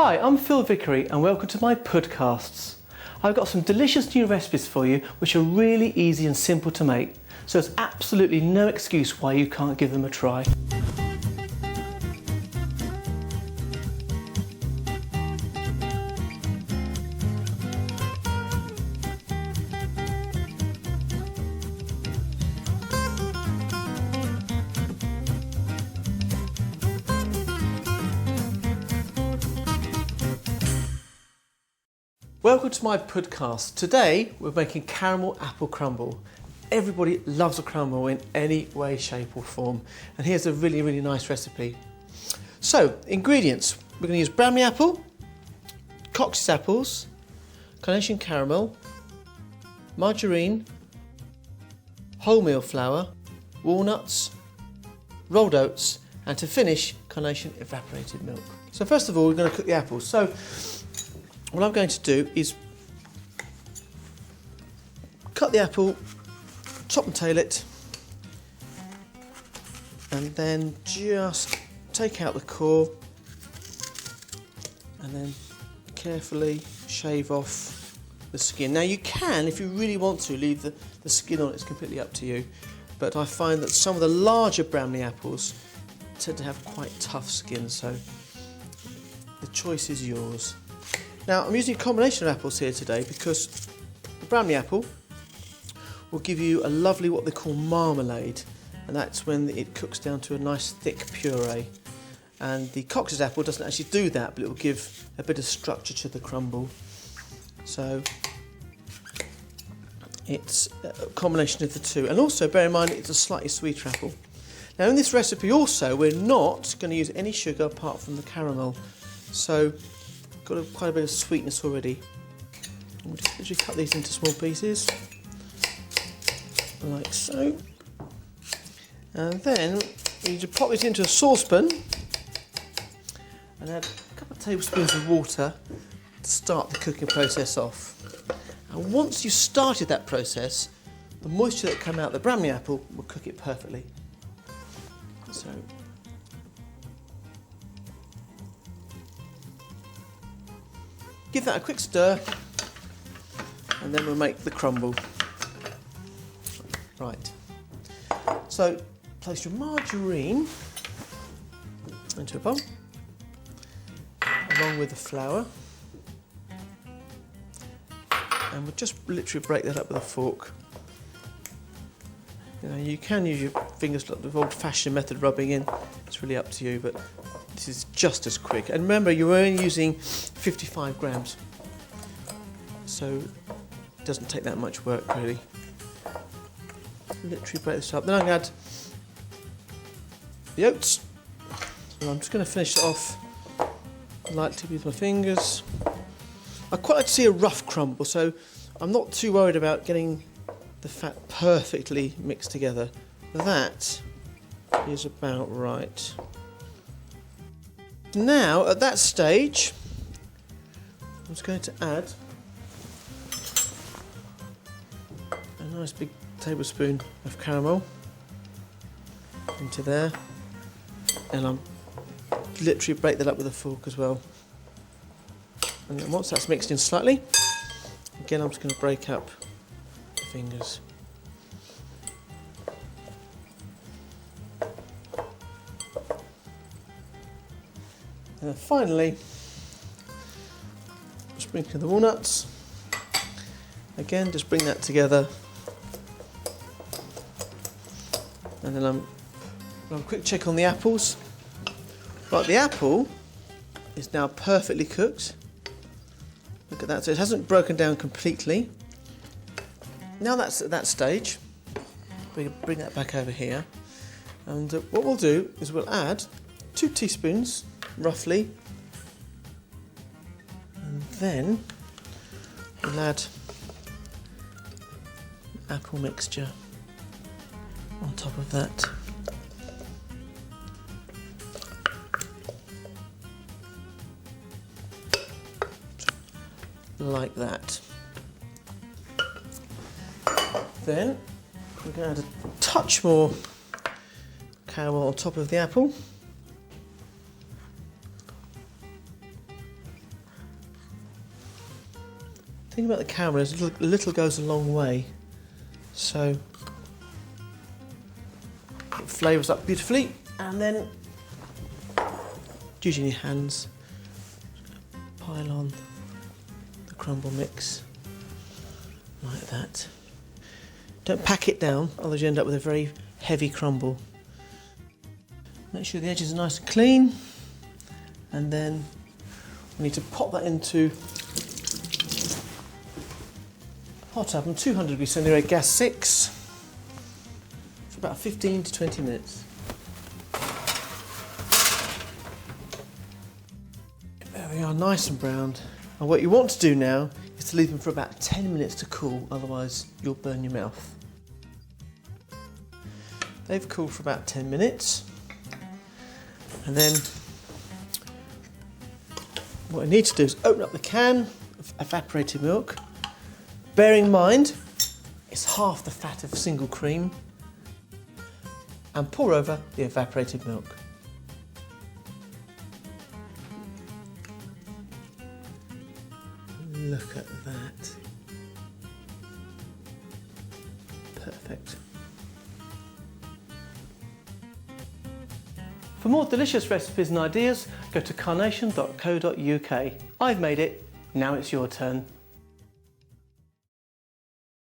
Hi, I'm Phil Vickery and welcome to my podcasts. I've got some delicious new recipes for you which are really easy and simple to make, so there's absolutely no excuse why you can't give them a try. Welcome to my podcast. Today we're making caramel apple crumble. Everybody loves a crumble in any way, shape or form, and here's a really nice recipe. So, ingredients: we're going to use brownie apple, Cox's apples, carnation caramel, margarine, wholemeal flour, walnuts, rolled oats, and to finish, carnation evaporated milk. So first of all, we're going to cook the apples. So what I'm going to do is cut the apple, top and tail it, and then just take out the core and then carefully shave off the skin. Now you can, if you really want to, leave the skin on. It's completely up to you, but I find that some of the larger brownie apples tend to have quite tough skin, so the choice is yours. Now I'm using a combination of apples here today because the brownie apple will give you a lovely what they call marmalade, and that's when it cooks down to a nice thick puree. And the Cox's apple doesn't actually do that, but it will give a bit of structure to the crumble. So it's a combination of the two, and also bear in mind it's a slightly sweeter apple. Now in this recipe also we're not going to use any sugar apart from the caramel, so got quite a bit of sweetness already. We'll just literally cut these into small pieces, like so. And then you need to pop this into a saucepan and add a couple of tablespoons of water to start the cooking process off. And once you've started that process, the moisture that comes out of the brownie apple will cook it perfectly. So give that a quick stir, and then we'll make the crumble. Right, so place your margarine into a bowl, along with the flour, and we'll just literally break that up with a fork. You know, you can use your fingers like the old-fashioned method, rubbing in. It's really up to you, but this is just as quick. And remember, you're only using 55 grams, so it doesn't take that much work really. Literally break this up. Then I'm going to add the oats. So I'm just going to finish it off lightly with my fingers. I quite like to see a rough crumble, so I'm not too worried about getting the fat perfectly mixed together. That is about right. Now, at that stage, I'm just going to add a nice big tablespoon of caramel into there, and I'm literally break that up with a fork as well. And then once that's mixed in slightly, again I'm just going to break up the fingers. And then finally, sprinkle the walnuts. Again, just bring that together. And then I'm a quick check on the apples. Right, the apple is now perfectly cooked. Look at that, so it hasn't broken down completely. Now that's at that stage, we can bring that back over here. And what we'll do is we'll add 2 teaspoons, roughly, and then we'll add apple mixture on top of that. Like that. Then we're going to add a touch more caramel on top of the apple. The thing about the caramel is a little goes a long way, so it flavours up beautifully, and then using your hands, pile on the crumble mix like that. Don't pack it down, otherwise you end up with a very heavy crumble. Make sure the edges are nice and clean, and then we need to pop that into a hot oven, 200 degrees centigrade, gas 6, for about 15 to 20 minutes. There we are, nice and browned. And what you want to do now is to leave them for about 10 minutes to cool, otherwise you'll burn your mouth. They've cooled for about 10 minutes. And then what I need to do is open up the can of evaporated milk, bearing in mind it's half the fat of single cream, and pour over the evaporated milk. Look at that. Perfect. For more delicious recipes and ideas, go to carnation.co.uk. I've made it, now it's your turn.